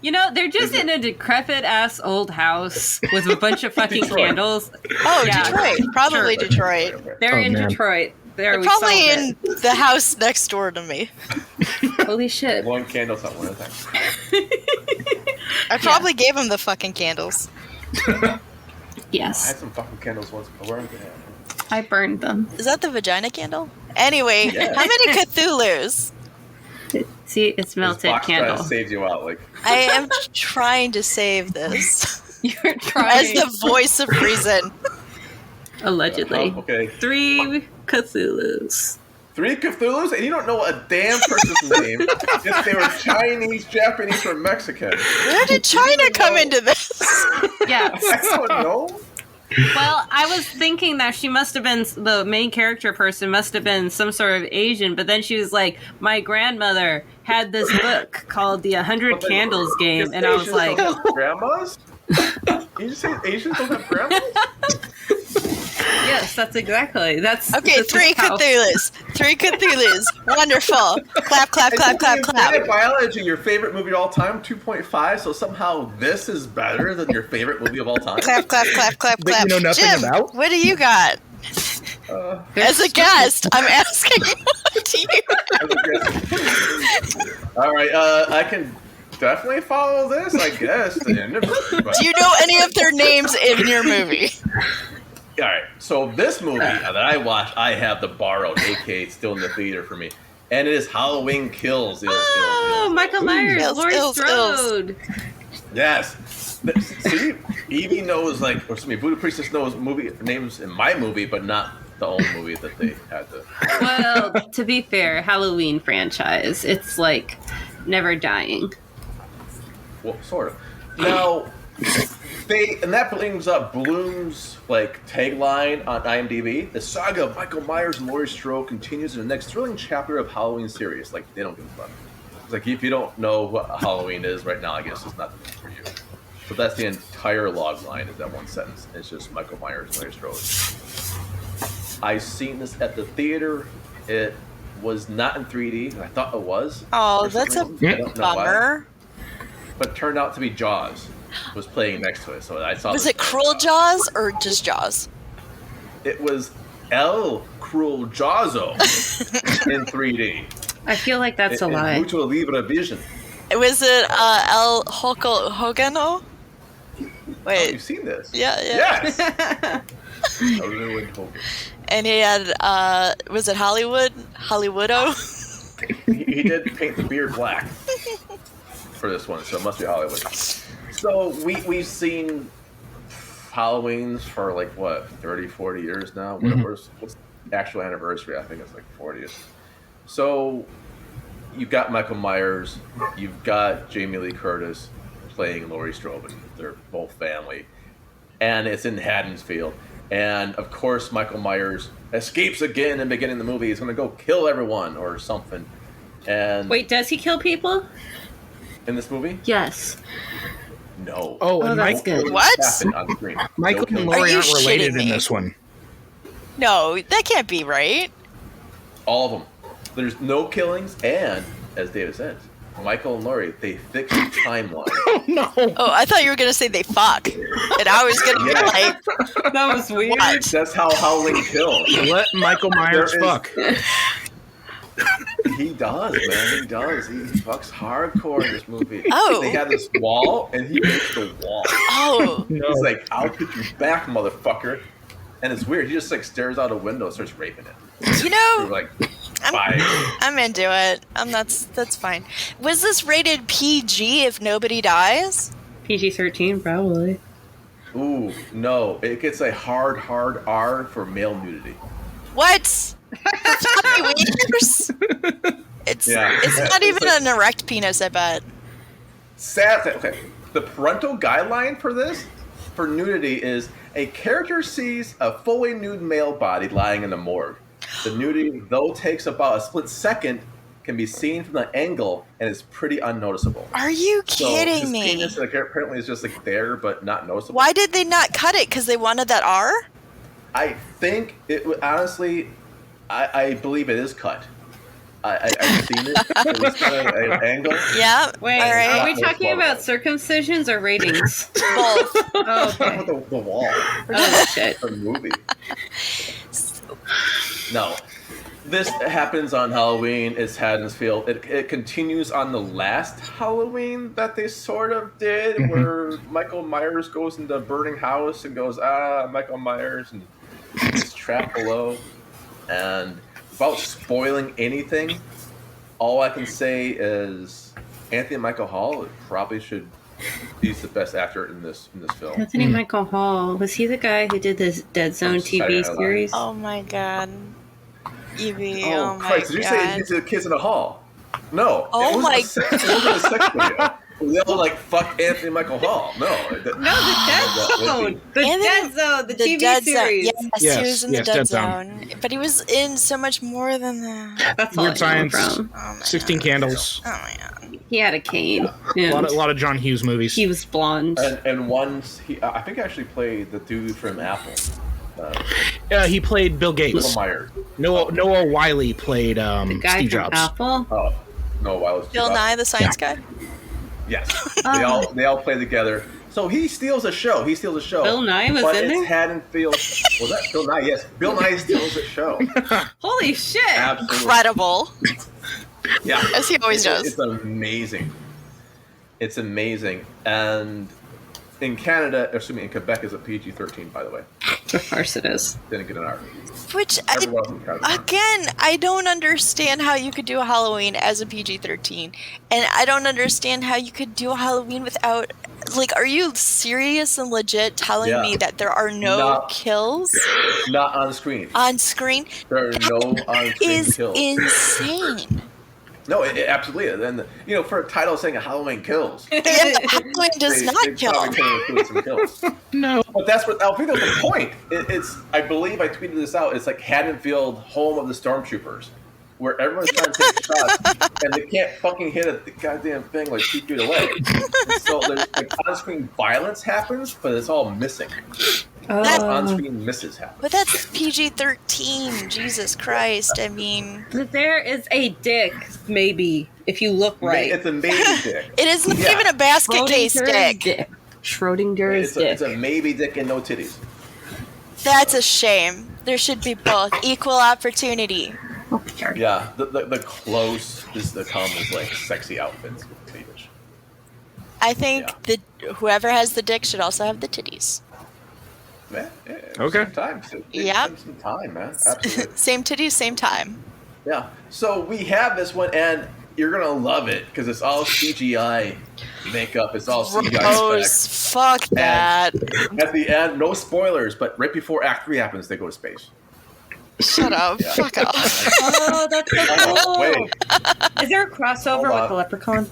You know, they're just in a decrepit ass old house with a bunch of fucking Detroit. candles. Oh, Yeah. Detroit. Probably Sure. Detroit. Okay. They're Oh, in man. Detroit. There, They're we probably solved in the house next door to me. it. Holy shit! Blowing candles out one at a time. I probably gave them the fucking candles. I Yes, had some fucking candles once, but where am I? I burned them. Is that the vagina candle? Anyway, Yeah. how many Cthulhu's? See, it's melted This box candle. trying to save you out. Like, I am trying to save this. You're As trying. the voice of reason. Allegedly. Okay. 3 Cthulhus. 3 Cthulhus, and you don't know a damn person's name if they were Chinese, Japanese, or Mexican. Where did China come into this? Yes. I don't know. Well, I was thinking that she must have been, the main character person must have been some sort of Asian, but then she was like, my grandmother had this book called The 100 Candles Game, and I was Asians like... don't have grandmas? You just say Asians don't have grandmas? Yes, that's exactly. That's Okay, this is 3 how- Cthulhus. 3 Cthulhus. Wonderful. Clap, clap, clap, clap, clap. Biology, your favorite movie of all time, 2.5. So somehow this is better than your favorite movie of all time. Clap, clap, clap, clap, That clap. you know nothing Jim, about? what do you got? As a guest, I'm asking to you. All right, I can definitely follow this, I guess. Do you know any of their names in your movie? All right, so this movie that I watched, I have the borrowed, aka it's still in the theater for me, and it is Halloween Kills. Oh, Michael Myers, Ills, Laurie ills, Strode. Yes. See, Evie knows, like, or excuse me, Buddha Priestess knows movie names in my movie, but not the old movie that they had to. Well, to be fair, Halloween franchise, it's like never dying. Well, sort of. Now, and that brings up Bloom's like tagline on IMDb: "The saga of Michael Myers and Laurie Strode continues in the next thrilling chapter of Halloween series." Like they don't give a fuck. It's like if you don't know what Halloween is right now, I guess it's not for you. So that's the entire log line. Is that one sentence? It's just Michael Myers and Laurie Strode. I seen this at the theater. It was not in 3D. I thought it was. Oh, that's a I don't know why. bummer. But it turned out to be Jaws was playing next to it, so I saw. Was this it Cruel Jaws or just Jaws? It was El Cruel Jawzo in 3D. I feel like that's a in lie. Mucho Libre Vision. Was it El Hogano? Wait. You've seen this? Yeah. Yes. A ruined Hogan. And he had, was it Hollywood? Hollywoodo? He did paint the beard black for this one, so it must be Hollywood. So we've seen Halloweens for like what 30, 40 years now. What's the actual anniversary? I think it's like 40th. So you've got Michael Myers, you've got Jamie Lee Curtis playing Laurie Strode. They're both family, and it's in Haddonfield. And of course, Michael Myers escapes again in the beginning of the movie. He's going to go kill everyone or something. And Wait, does he kill people? in this movie, Yes. no. Oh, and that's Michael, good. What? Happened on screen. Michael No and killing. Are Laurie you aren't related shitting in me? this one. No, that can't be right. All of them. There's no killings, and as David said, Michael and Laurie, they fixed the timeline. Oh no! Oh, I thought you were going to say they fuck. And I was going to be Yeah. like, That was weird. what? That's how Howling kills. Let Michael Myers There is- fuck. He does, man. He does. He fucks hardcore in this movie. Oh. They have this wall, and he makes the wall. Oh, No. He's like, "I'll put you back, motherfucker." And it's weird. He just like stares out a window and starts raping it. you know, He's like, I'm- "Bye." I'm into it. That's fine. Was this rated PG if nobody dies? PG-13, probably. Ooh, no. It gets a hard R for male nudity. What? That's how many years? It's Yeah. not even an erect penis, I bet. Sad thing. Okay, the parental guideline for this, for nudity, is a character sees a fully nude male body lying in the morgue. The nudity, though takes about a split second, can be seen from the angle and is pretty unnoticeable. Are you So kidding his me? penis, like, apparently is just like there, but not noticeable. Why did they not cut it? Because they wanted that R? I think it would honestly. I believe it is cut. I've seen it. It was kind of an angle. Yeah. Wait, All right. are we That's talking one. about circumcisions or ratings? Both. Oh, okay. The wall. Oh, shit. The movie. No. This happens on Halloween. It's Haddonfield. It continues on the last Halloween that they sort of did, where Michael Myers goes into a burning house and goes, Michael Myers, and is trapped below. And without spoiling anything, all I can say is Anthony Michael Hall probably should he's the best actor in this film. Anthony Michael Hall, was he the guy who did this Dead Zone TV series? Oh my god. Evie, Oh, my Christ, did you say god. he's the kids in the hall? No. Oh it my wasn't a sex video. They all like fuck Anthony Michael Hall. No. No, the Dead Zone. The Anthony- Dead Zone, the TV Dead series. Zone. Yes, he was in the Dead Zone. But he was in so much more than that. That's all Weird I know Science, from. Oh my 16 god. Candles. Oh my god. He had a cane. A And lot of John Hughes movies. he was blonde. And once I think he actually played the dude from Apple. He played Bill Little Gates. Myers. Noah Wiley played the guy Steve from Jobs. Apple. Oh. No, why was Bill Nye, the science guy? Yes. They all play together. So he steals a show. Bill Nye was but in it's there? Haddonfield. Was that Bill Nye? Yes. Bill Nye steals a show. Holy shit! Absolutely. Incredible. Yeah. As he always does. It's amazing. It's amazing. And in Canada, in Quebec, is a PG-13, by the way. Of course it is. Didn't get an R. Which, Everyone else in Canada. again, I don't understand how you could do a Halloween as a PG-13. And I don't understand how you could do a Halloween without... Like, are you serious and legit telling Yeah. me that there are no kills Not on screen. on screen? There are no on-screen Is kills. insane. No, it absolutely is. And for a title saying Halloween Kills, Halloween does not they kill. probably could include some kills. No. But that's what I think that's the point. It's I believe I tweeted this out. It's like Haddonfield, home of the stormtroopers, where everyone's trying to take shots and they can't fucking hit the goddamn thing like 2 feet away. And so there's like on-screen violence happens, but it's all missing. On-screen misses happen. But that's PG-13. Jesus Christ. I mean, There is a dick, maybe, if you look right. It's a maybe dick. it isn't Yeah. even a basket case Schrodinger's dick. Schrodinger's dick. It's a maybe dick and no titties. That's a shame. There should be both. Equal opportunity. Oh, sorry. Yeah, the close is the come is like sexy outfits with cleavage. I think whoever has the dick should also have the titties. Man, Okay. Some time. Yep. Some time, man. Absolutely. Same titties, same time. Yeah. So we have this one, and you're gonna love it because it's all CGI makeup. It's all CGI specs. Gross. Fuck that. At the end, no spoilers, but right before Act 3 happens, they go to space. Shut up. Yeah. Fuck off. Oh, that's so Oh, cool. wait. Is there a crossover Hold on. with the Leprechaun?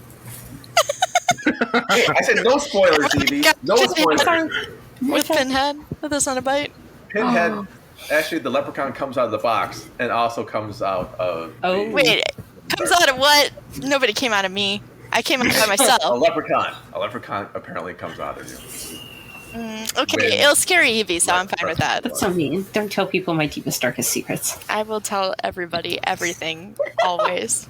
Hey, I said no spoilers, Evie. No spoilers. With Pinhead? With a Cenobite? Pinhead. Actually, the leprechaun comes out of the box and also comes out of. Oh. the- Wait, comes out of what? Nobody came out of me. I came out by A myself. leprechaun. A leprechaun apparently comes out of you. Okay, When- it'll scare Evie, so I'm fine with that. That's so mean. Don't tell people my deepest, darkest secrets. I will tell everybody everything, always.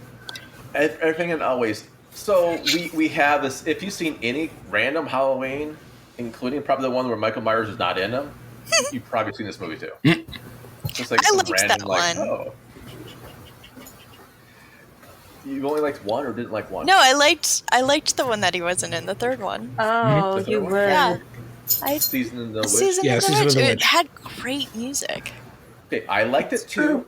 Everything and always. So we have this. If you've seen any random Halloween, including probably the one where Michael Myers is not in them, you've probably seen this movie too. Just like I some liked random, that like, one. oh. You only liked one or didn't like one? No, I liked the one that he wasn't in, the third one. Oh, The third you one? would. Yeah. I Season of the Witch. Season Yeah, of the Season of Witch. the It Witch. had great music. Okay, I liked it too.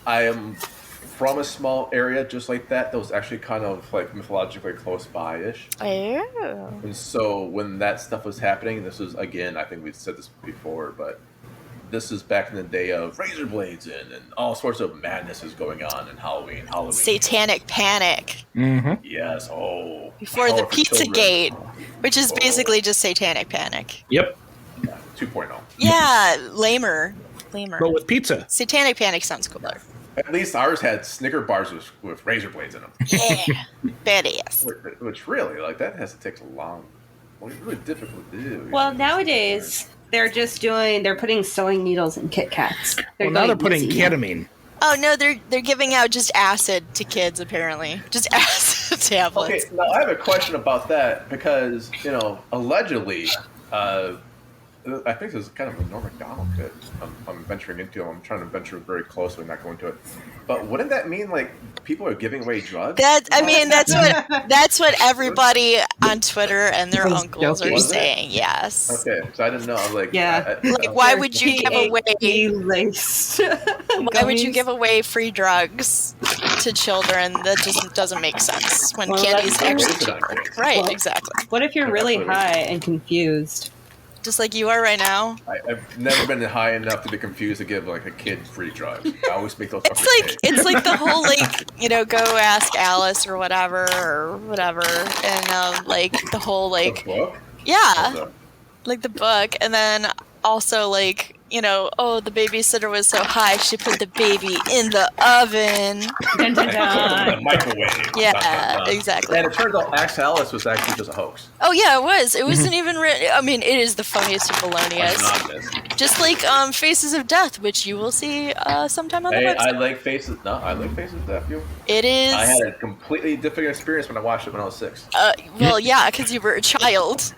I am from a small area just like that was actually kind of like mythologically close by-ish. Oh. And so when that stuff was happening, this was, again, I think we've said this before, but this is back in the day of razor blades and all sorts of madness is going on in Halloween. Satanic Panic. Mm-hmm. Yes, oh. Before the Power for children. Pizzagate, which is basically just Satanic Panic. Yep. Yeah, 2.0. Yeah, lamer. But with pizza. Satanic Panic sounds cooler. At least ours had Snicker bars with razor blades in them. Yeah, badass. Which really, like, that has to take a long, really difficult to do. Well, nowadays they're putting sewing needles in Kit Kats. Well, now they're going putting easy. ketamine. Oh no, they're giving out just acid to kids apparently. Just acid Okay, tablets. now I have a question about that because, allegedly, I think this is kind of a Norm Macdonald kid I'm venturing into. I'm trying to venture very closely, not go into it. But wouldn't that mean, like, people are giving away drugs? That's what everybody on Twitter and their Was uncles are joking. saying. Yes. Okay, so I didn't know. I was like, Yeah. Like, why would you give away? laced. Why would you give away free drugs to children, that just doesn't make sense when Well, candy's that's- actually cheaper. Right, Well- exactly. What if you're really high and confused? Just like you are right now. I've never been high enough to be confused to give like a kid free drugs. I always make those. It's like the whole go ask Alice or whatever, and like the whole The book? yeah, like the book, and then also the babysitter was so high she put the baby in the oven. Dun, dun, dun. The microwave. Yeah, exactly. And it turns out Axe Alice was actually just a hoax. Oh yeah, it was. It wasn't even written. I mean, it is the funniest of Polonius. Just like Faces of Death, which you will see sometime on the website. I like Faces. No, I like Faces of Death. It is. I had a completely different experience when I watched it when I was 6. Well, yeah, because you were a child.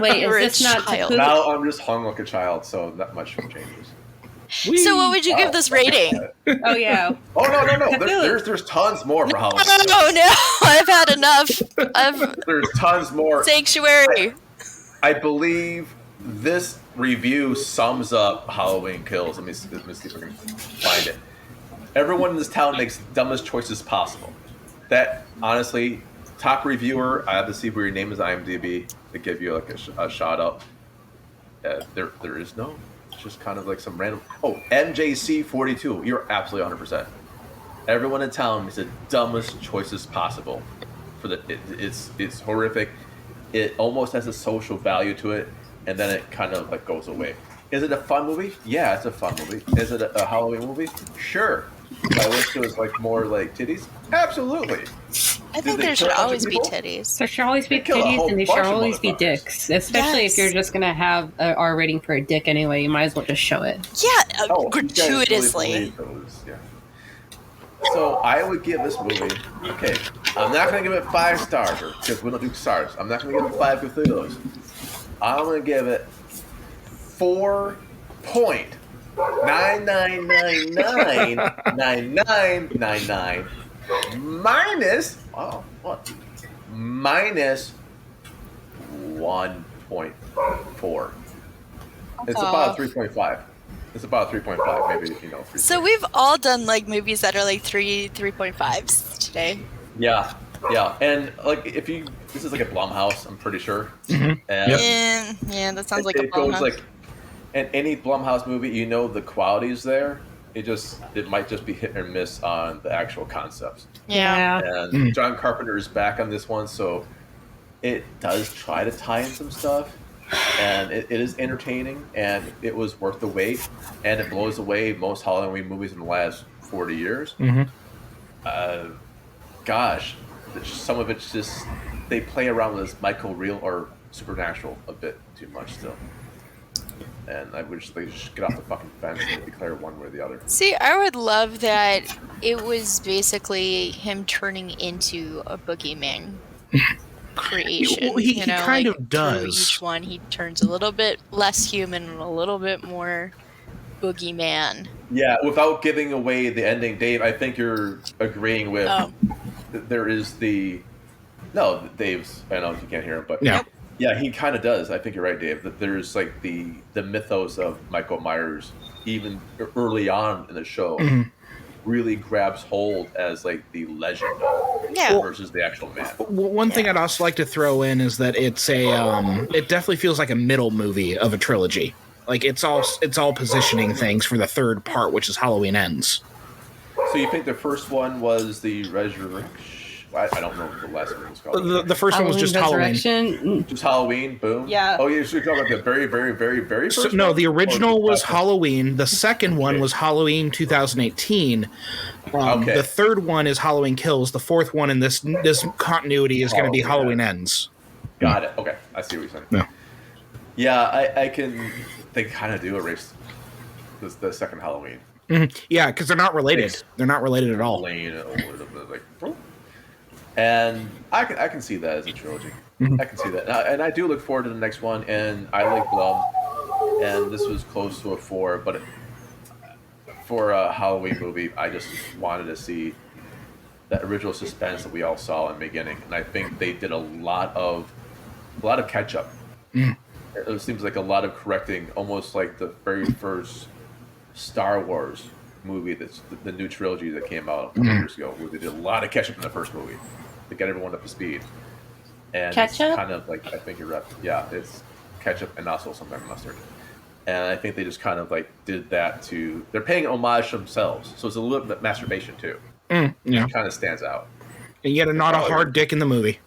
Wait, You were is this a not child. Tapu? Now I'm just hung like a child, so not much changes. So what would you give this rating? Oh yeah. Oh no! There's tons more for Halloween. Oh no! I've had enough. There's tons more. Sanctuary. I believe this review sums up Halloween Kills. Let me see if I can find it. Everyone in this town makes the dumbest choices possible. That, honestly, top reviewer, I have to see where your name is on IMDb to give you like a shout out. There is no. It's just kind of like some random. Oh, MJC42. You're absolutely 100%. Everyone in town makes the dumbest choices possible. It's horrific. It almost has a social value to it, and then it kind of like goes away. Is it a fun movie? Yeah, it's a fun movie. Is it a Halloween movie? Sure. I wish there was like more like titties. Absolutely. I think there should always be titties. There should always be They kill a titties whole and there should bunch of always be motherfuckers. dicks. Especially Yes. if you're just gonna have an R rating for a dick anyway, you might as well just show it. Yeah, You guys really gratuitously. believe those, yeah. So I would give this movie. Okay, I'm not gonna give it 5 stars because we don't do stars. I'm not gonna give it 5 Cthulhu's. I'm gonna give it 4.99999999 minus minus 1.4. It's about 3.5. It's about 3.5, maybe 3. So we've all done like movies that are like 3.5s today. Yeah, and like this is like a Blumhouse, I'm pretty sure. Mhm. And Yeah, that sounds like it a goes Blumhouse. like, in any Blumhouse movie, the quality's there. It might just be hit or miss on the actual concepts. Yeah. And John Carpenter is back on this one, so it does try to tie in some stuff, and it is entertaining, and it was worth the wait, and it blows away most Halloween movies in the last 40 years. Mhm. Gosh, some of it's just they play around with this Michael real or supernatural a bit too much still, and I wish they just get off the fucking fence and declare one way or the other. See, I would love that it was basically him turning into a boogeyman creation. Well, he kind of through does. Each one, he turns a little bit less human and a little bit more boogeyman. Yeah, without giving away the ending, Dave, I think you're agreeing with. Oh. There is Dave's. I know you can't hear him, but Yeah. yeah, he kind of does. I think you're right, Dave. That there's like the mythos of Michael Myers, even early on in the show, really grabs hold as like the legend Yeah. versus the actual man. One thing I'd also like to throw in is that it's it definitely feels like a middle movie of a trilogy. Like it's all positioning things for the third part, which is Halloween Ends. So you think the first one was the resurrection? I don't know what the last one was called. The first one was just Halloween. Resurrection. Just Halloween, boom. Yeah. Oh, you're talking about the very, very, very, very first So, no, one? the original Or the was last one? Halloween. The second one was Halloween 2018. Okay. The third one is Halloween Kills. The fourth one in this continuity is going to be Halloween Ends. Got it. Okay, I see what you're saying. Yeah. Yeah, I can. They kind of do erase the second Halloween. Yeah, because they're not related. They're not related at all. Lane a little bit like, and I can see that as a trilogy. I can see that, and I do look forward to the next one. And I like Blum, and this was close to a 4, but for a Halloween movie, I just wanted to see that original suspense that we all saw in the beginning, and I think they did a lot of catch up. It seems like a lot of correcting, almost like the very first Star Wars movie, that's the new trilogy that came out a couple years ago, where they did a lot of catch up in the first movie to get everyone up to speed. And it's Ketchup? kind of like, I think you're right. Yeah, it's ketchup and also some mustard. And I think they just kind of like did that to. They're paying homage to themselves, so it's a little bit masturbation too. Yeah. It kind of stands out. And yet not a hard dick in the movie.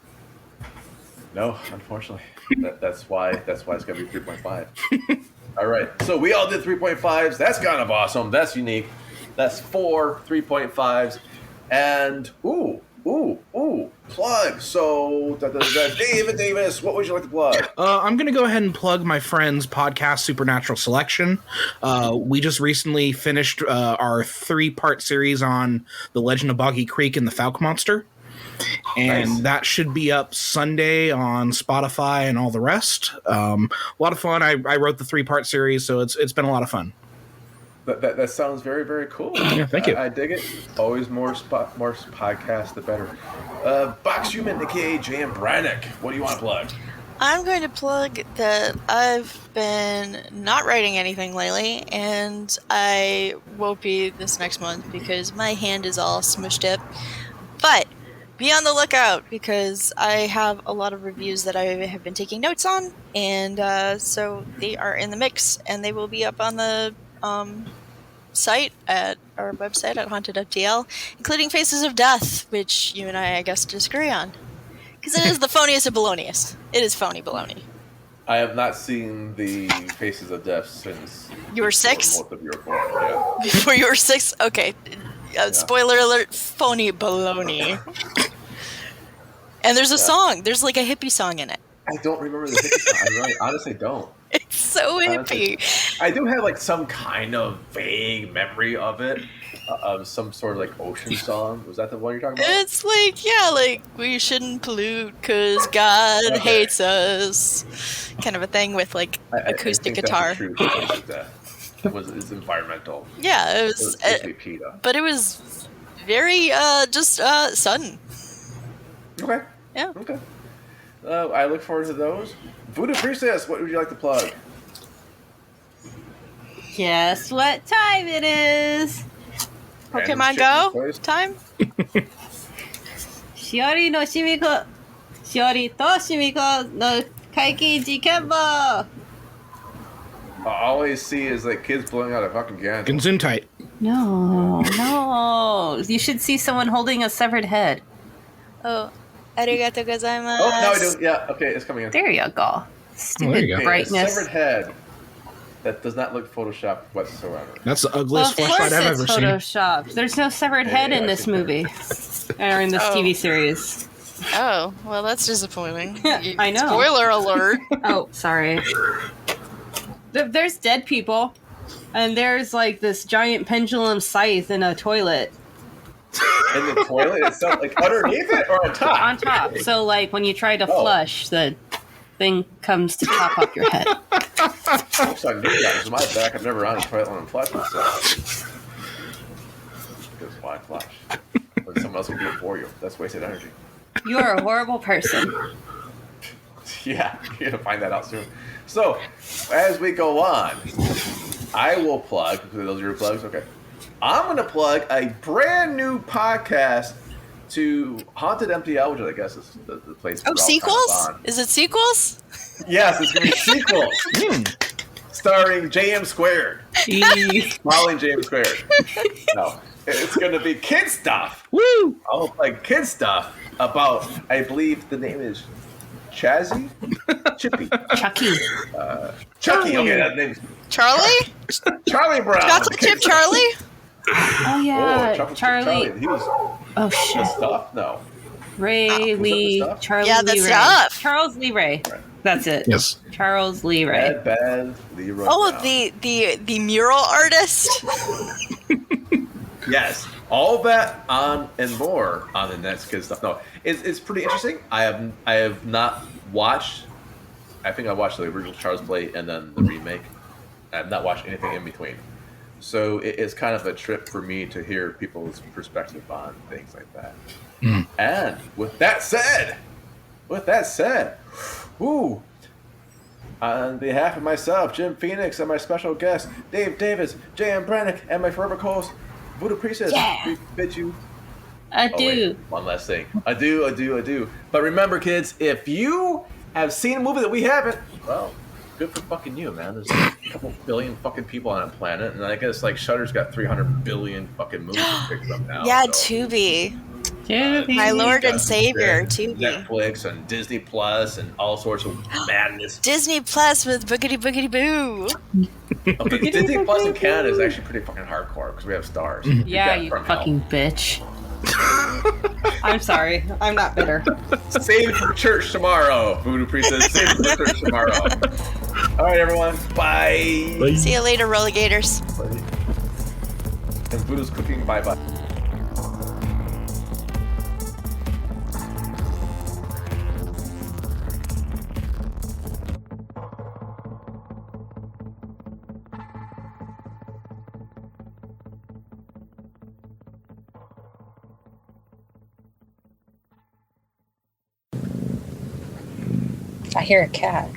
No, unfortunately, that's why it's gonna be 3.5. All right, so we all did 3.5s. That's kind of awesome. That's unique. That's 4 3.5s, and plug. So, David Davis, what would you like to plug? I'm going to go ahead and plug my friend's podcast, Supernatural Selection. We just recently finished our 3-part series on the Legend of Boggy Creek and the Falk Monster. And Nice. that should be up Sunday on Spotify and all the rest. A lot of fun. I wrote the 3-part series, so it's been a lot of fun. That sounds very, very cool. Yeah, thank you. I dig it. Always more podcasts, the better. Box Human, aka Jan Brannick. What do you want to plug? I'm going to plug that I've been not writing anything lately, and I won't be this next month because my hand is all smushed up. But be on the lookout because I have a lot of reviews that I have been taking notes on, and so they are in the mix, and they will be up on the site at our website at Haunted FTL, including Faces of Death, which you and I guess, disagree on. Because it is the phoniest of baloniest. It is phony baloney. I have not seen the Faces of Death since You were 6? most of you were born. Yeah. Before you were 6? Okay. Spoiler alert, phony baloney. And there's a song. There's like a hippie song in it. I don't remember the hippie song. I honestly don't. It's so hippie. I do have like some kind of vague memory of it, of some sort of like ocean song. Was that the one you're talking about? It's like, yeah, like, we shouldn't pollute because God hates us. Kind of a thing with like acoustic I think guitar. That's the truth of Faces of Death. It's environmental. Yeah, it It was, was basically PETA. but it was very just sudden. Okay. Yeah. Okay. I look forward to those. Voodoo Priestess, what would you like to plug? Guess what time it is? Random Pokemon shit Go in place. time. Shiori no Shimiko. Shiori to Shimiko no Kaikiji Kembo. All I see is like kids blowing out a fucking gun. Gesundheit. No. You should see someone holding a severed head. Oh, arigato gozaimasu. Oh, no, I don't. Yeah, okay, it's coming in. There you go. there Stupid you go. A brightness. severed head that does not look photoshopped whatsoever. That's the Well, ugliest of course flashlight I've it's ever seen. photoshopped. There's no severed head Yeah, in I this think movie. Or in this Oh. TV series. Oh, well, that's disappointing. I know. Spoiler alert. Oh, sorry. There's dead people. And there's like this giant pendulum scythe in a toilet In the toilet itself, like underneath it or on top? on top. So like when you try to Oh. flush, the thing comes to chop off your head. Oops, I knew that. It's my back. I've never run a toilet when I'm flushing myself. Because why flush? When someone else can do it for you. That's wasted energy. You are a horrible person. Yeah, you're gonna find that out soon. So, as we go on, I will plug. Those are your plugs, okay? I'm gonna plug a brand new podcast to Haunted MTL, which I guess is the place. Oh, we're all sequels? kind of on. Is it sequels? Yes, it's gonna be sequels starring JM Squared, Molly James Squared. No, it's gonna be kid stuff. Woo! I'll play kid stuff about. I believe the name is Chazzy, Chippy, Chucky. Chucky. Okay, that name's Charlie? Charlie Brown. Chocolate chip Charlie? Oh yeah, Chocolate Chip Charlie. He was Oh the shit. stuff. No, Ray Was that the Lee. stuff? Charlie Yeah, Lee that's Ray. stuff. Charles Lee Ray. Right. That's it. Yes. Charles Lee Ray. Bad Leroy. Oh, Brown. the mural artist? Yes, all that on and more on the next kid stuff. No, it's pretty interesting. I have not watched. I think I watched the original Charles Play and then the remake. I have not watched anything in between. So it's kind of a trip for me to hear people's perspective on things like that. And with that said, woo, on behalf of myself, Jim Phoenix, and my special guest, Dave Davis, J.M. Brannick, and my forever co-host, Voodoo Princess, Yeah. we bid you. I Oh, do. wait, one last thing. I do. But remember, kids, if you have seen a movie that we haven't, well, good for fucking you, man. There's like a couple billion fucking people on a planet, and I guess like Shudder's got 300 billion fucking movies to pick from now. Yeah, so. Tubi. Tubi. My Lord and Got Savior, Tubi. Netflix and Disney Plus and all sorts of madness. Disney Plus with Boogity Boogity Boo. Okay, Disney Plus in Canada is actually pretty fucking hardcore because we have stars. We Yeah, got you From fucking bitch. I'm sorry. I'm not bitter. Hell. Save it for church tomorrow, Voodoo Princess. Save it for church tomorrow. All right, everyone. Bye. See you later, Relegators. And Voodoo's cooking. Bye-bye. I hear a cat.